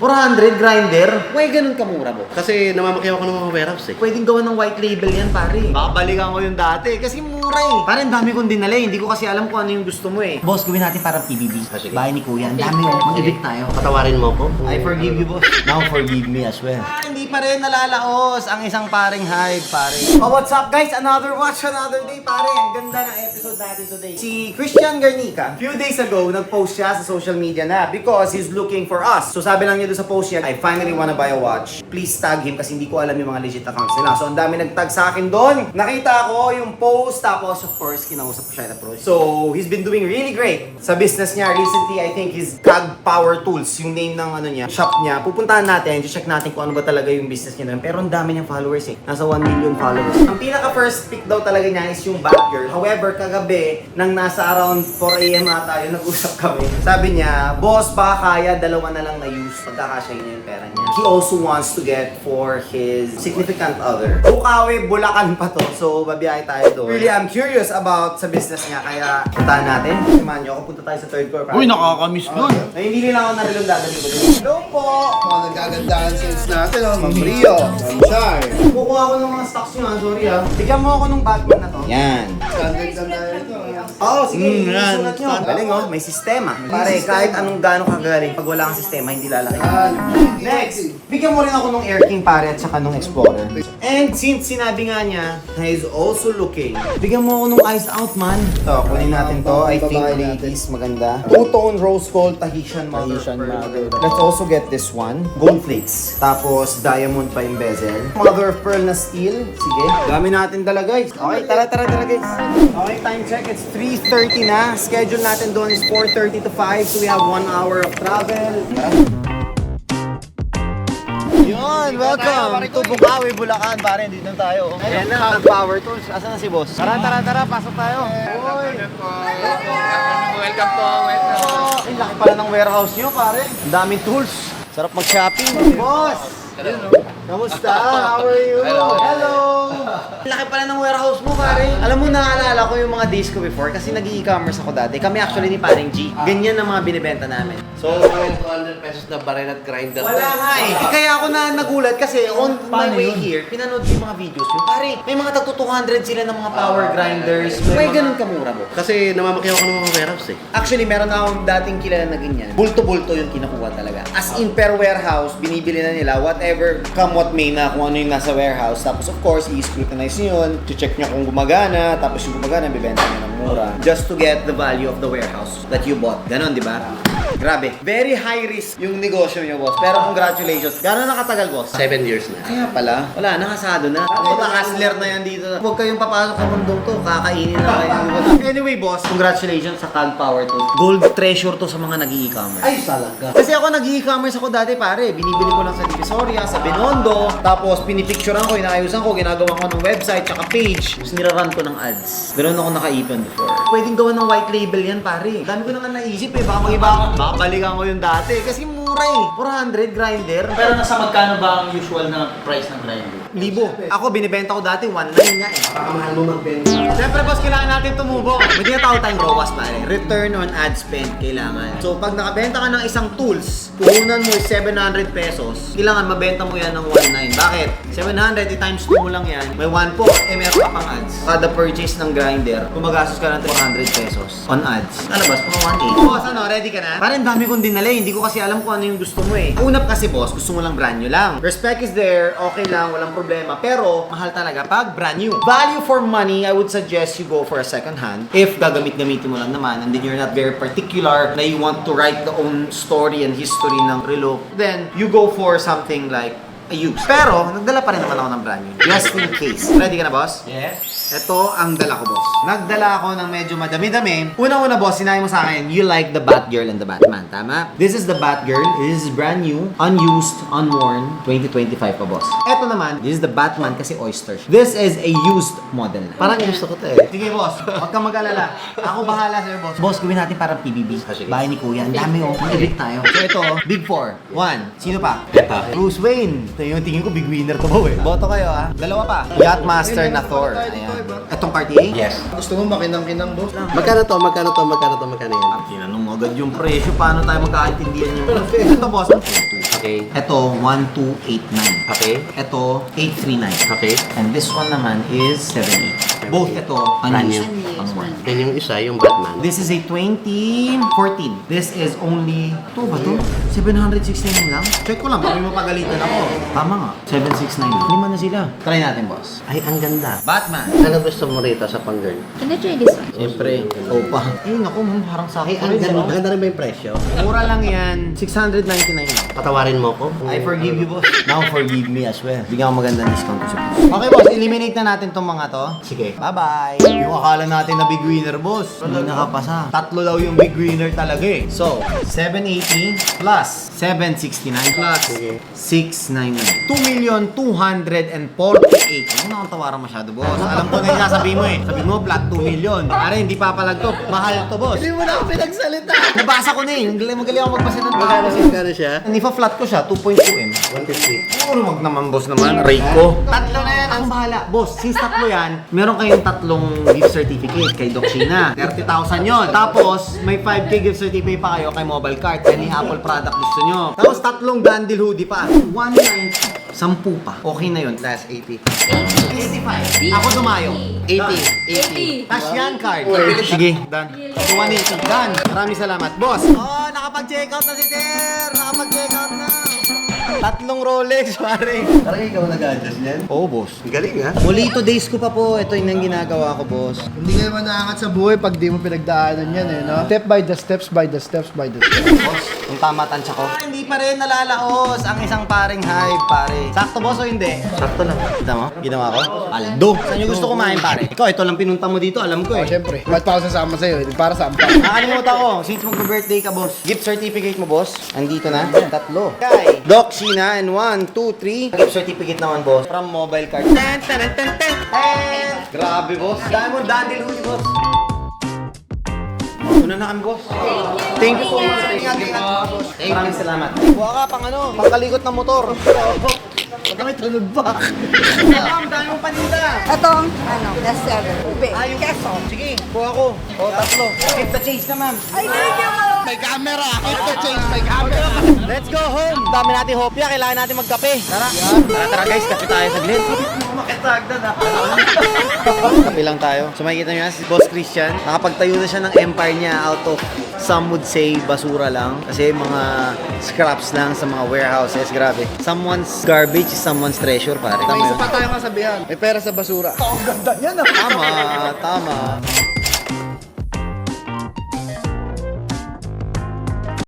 400 grinder? Why ganun kamura, boss? Kasi namamakyaw ako ng mga warehouse eh. Pwedeng gawa ng white label yan, pare. Babalikan ko yung dati kasi mura eh. Pare, ang dami kong dinala eh. Hindi ko kasi alam kung ano yung gusto mo eh. Boss, gawin natin parang PBB. Sige. Bahay ni Kuya. Ang dami oh. Mag-ibig tayo. Patawarin mo ako. I forgive you, boss. Now forgive me as well. Hindi pa rin nalalaos ang isang paring hive, pare. Oh, what's up guys? Another watch, another day, pare. Ang ganda ng episode natin today. Si Christian Garnica, few days ago, nag-post siya sa social media na because he's looking for us. So sabi lang niya doon sa post niya, I finally wanna buy a watch. Please tag him kasi hindi ko alam yung mga legit accounts nila. So ang dami nag-tag sa akin doon. Nakita ko yung post, tapos of course, kinausap ko siya na approach. So he's been doing really great sa business niya. Recently, I think his CAG Power Tools, yung name ng ano niya, shop niya. Pupuntahan natin, check natin kung ano ba talaga yung business niya. Pero ang dami niyang followers eh. Nasa 1 million followers. Ang pinaka first pick daw talaga niya is yung Batgirl. However, kagabi, nang nasa around 4 AM ata yun, nag-usap kami. Sabi niya, boss, baka kaya dalawa na lang na use pagkakasya niya yung pera niya. He also wants to get for his significant other. Bukawi, Bulacan pa to. So, babiyahe tayo doon. Really, I'm curious about sa business niya. Kaya, puntahan natin. Samahan niyo ako, punta tayo sa third floor. Uy, nakakamiss nun. Hindi lang ako narilong dadali ko doon. Hello po! Mga nagagandahan sales natin, oh. Ma'am Rio, Ma'am Shar. Kukuha ko ng mga stocks niyo, sorry ah. Bigyan mo ako ng Batman na to. Yan. Standard lang tayo ito. Oo, sige, yan. sulat nyo. Galing oh, may sistema. Pare, kahit anong gano'ng kagaling, pag wala kang sistema, hindi lalaki. Next, bigyan mo rin ako ng Air King pare at saka ng Explorer. And since sinabi nga niya, na he's also looking, bigyan mo ako ng Ice Out man. Ito, kunin natin to. I think ladies, maganda. Two-tone rose gold Tahitian mother. Let's also get this one. Gold flakes. Tapos, diamond pa yung bezel. Mother of pearl na steel. Sige, dami natin dala guys. Okay, tara guys. Okay, time check. It's 3:30 na. Schedule natin doon is 4:30 to 5. So we have 1 hour of travel. Yun, welcome to Bukawi, Bulacan. Pare, dito na tayo. Ayan na, ang power tools. Asan na si boss? Tara, pasok tayo. Uy! Welcome po, welcome. Ay, laki pala ng warehouse nyo, pare. Ang daming tools. Sarap mag-shopping. Boss! Kamusta? How are you? Hello! Laki pala ng warehouse mo, pare. Alam mo, naalala ko yung mga days ko before kasi nag-e-commerce ako dati. Kami actually ni paring G. Ganyan ang mga binibenta namin. So, 200 pesos na baril at grinder. Wala nga eh. Kaya ako na nagulat kasi on my way here, pinanood ko yung mga videos yun. Pare, may mga tagto 200 sila ng mga power grinders. May ganun kamura mo. Kasi namamakyaw ako ng mga warehouse eh. Actually, meron na akong dating kilala na ganyan. Bulto-bulto yung kinukuha talaga. As in per warehouse, binibili na nila whatever come what may na kung ano yung nasa warehouse. Tapos of course, i-scrutinize nyo yun. To-check nyo kung gumagana. Tapos yung gumagana, bibenta nyo ng mura. Just to get the value of the warehouse that you bought. Ganon, di ba? Grabe. Very high risk yung negosyo nyo, boss. Pero congratulations. Gano'n nakatagal, boss? 7 years na. Kaya pala, wala, nakasado na. Mga hustler na yan dito. Huwag kayong papasok sa mundong to, kakainin na kayo. Anyway, boss, congratulations sa CAG Power Tools. Gold treasure to sa mga nag-e-commerce. Ay, talaga. Kasi ako nag-e-commerce ako dati, pare. Binibili ko lang sa Divisoria, sa Binondo. Tapos pinipicturean ko, inaayusan ko, ginagawa ko ng website, tsaka page. Tapos niraran ko ng ads. Ganoon ako nakaipon before. Pwedeng gawa ng white label yan, pare. Dami ko naman naisip eh. Baka mag-iba. Baka balikan ko yung dati. Kasi mura eh. 400 grinder. Pero nasa magkano ba ang usual na price ng grinder? Libo. Ako, binibenta ko dati 1.9 nga eh. Mahal mo magbenta. Siyempre, boss, kailangan natin tumubok. May tinatawag tayong ROAS, pare. Return on ad spend, kailangan. So, pag nakabenta ka ng isang tools, puhunan mo is 700 pesos, kailangan mabenta mo yan ng 1.9. Bakit? 700, i-times 2 mo lang yan. May 1 po, meron ka pang ads. Kada purchase ng grinder, gumagastos ka ng 400 pesos on ads. Alabas, mga 1.8. Boss, ano, ready ka na? Parang dami kong dinala eh. Hindi ko kasi alam kung ano yung gusto mo eh. Unap kasi, boss, gusto mo lang brand new lang. Respect is there, okay lang, walang problema. Pero, mahal talaga pag brand new. Value for money, I would suggest you go for a second hand. If gagamit-gamitin mo lang naman, and then you're not very particular na you want to write the own story and history ng relo, then you go for something like a used. Pero, nagdala pa rin naman ako ng brand new. Just in case. Ready ka na, boss? Yes. Ito ang dala ko, boss. Nagdala ako ng medyo madami-dami. Una-una, boss, sinabi mo sa akin, you like the Batgirl and the Batman, tama? This is the Batgirl. This is brand new, unused, unworn, 2025 pa, boss. Ito naman, this is the Batman kasi oyster. This is a used model na. Parang gusto ko to eh. Sige, boss. Huwag kang mag-alala. Ako bahala sa'yo, boss. Boss, gawin natin parang PBB. Sige. Bahay ni Kuya. Ang dami, oh. Mag-ibig tayo. So, ito, Big 4. 1. Sino pa? Ito. Bruce Wayne. Ito yung tingin ko, big winner to ba, eh. Boto kayo, ah. Dalawa pa. Yachtmaster na Thor. Ayan. Itong Cartier? Yes. Gusto mo makinang-kinang, boss? Magkano to? Magkano yan? Tinanong mo agad yung presyo. Paano tayo magkakaintindihan yung... Ito, boss. Okay. Ito, 1289. Okay. Ito, 839. Okay. And this one naman is 78. Both ito, Brand unused. new. Ang one. Then yung isa, yung Batman. This is a 2014. This is only, ito ba to? 769 lang? Check ko lang, baka may mapagalitan ako. Tama nga, 769 lang. Lima na sila. Try natin, boss. Ay, ang ganda. Batman. Ano gusto mo rito sa pang-girl? Can I try this one? Siyempre, opa. Ay, naku, parang sa Ay, akin. ang ganda. Maganda rin ba yung presyo? Mura lang yan. 699 lang. Patawarin mo ko? I forgive you, boss. Now forgive me as well. Bigyan ko magandang discount ko sa boss. Okay, boss. Eliminate na natin tong mga to. Sige. Bye-bye. Yung akala natin na big winner, boss. Hindi nakapasa. Tatlo daw yung big winner talaga eh. So, 780 plus 769 plus Sige. 699. 2,248,000. Huwag mo na akong tawaran masyado, boss. Alam ko na yung sasabihin mo eh. Sabi mo, flat 2 million. Pare, hindi papalag to. Mahal to, boss. Hindi mo na ako pinagsalita. Nabasa ko na eh. Magaling ako magbasa ng Magkano tao. magkano siya? Nipa-flat ko siya, 2.2M. 150. Puro wag naman, boss naman. Rate ko. Tatlo na yan. Ang bahala. Boss, since tatlo yan, meron kayong tatlong gift certificate kay Doc Sheena. 30,000 yon. Tapos, may 5K gift certificate pa kayo kay Mobile Cart. Any Apple product gusto nyo. Tapos, tatlong Dandil hoodie pa. 190. 10 pa. Okay na yun. Last 80. 85. Ako dumayo. 80. 80. Cash yan card. Sige, done. 180. Done. Maraming salamat. Boss. Oh, nakapag-check out na si Ter. Nakapag-check out na. Tatlong Rolex, pare. Parang ikaw nag-adjust niyan. Oo, boss. Galing ha? Molito days ko pa po. Ito yung ginagawa ko, boss. Hindi ka naman naangat sa buhay pag di mo pinagdaanan yan eh, no? Step by the steps, by the steps, by the steps. Boss, yung tama tansya ko. Hindi pa rin nalalaos ang isang paring hype, pare. Sakto, boss, o hindi? Sakto lang. Kita mo? Ginawa ko? Aldo. Saan yung gusto kumain, pare? Ikaw, ito lang pinunta mo dito. Alam ko Oh, eh. syempre. Ba't pa ako sasama sa'yo? Para sa ampa. Nakalimutan ko, since magbe-birthday ka, boss. Gift certificate mo, boss. Andito na. Tatlo. Kay Doc Sheena and 1, 2, 3. Gift certificate naman, boss. From Mobile Card. Tan, tan, tan, tan, tan. Grabe, boss. Diamond Dandil hoodie, boss. Una na kami, boss. Thank you so much. Ingat, boss. Maraming salamat. Buha ka pang ano, pangkalikot ng motor. Huwag kami tulog pa. Ma'am, dami mong paninda. Ito, ano, last 7. Ube. Yung keso. Sige, buha ko. O, tatlo. Keep the change na, ma'am. Ay, thank you! May camera! Keep the change, may camera! Let's go home! Dami natin hopya, kailangan natin magkape. Tara. Tara guys, kape tayo saglit. Makitagdan ha. Kape lang tayo. So makikita nyo yan, si Boss Christian, nakapagtayo na siya ng empire niya out of, some would say, basura lang. Kasi mga scraps lang sa mga warehouses. Grabe. Someone's garbage is someone's treasure, pare. May Tama isa yun. pa tayong kasabihan. May pera sa basura. Tama, tama.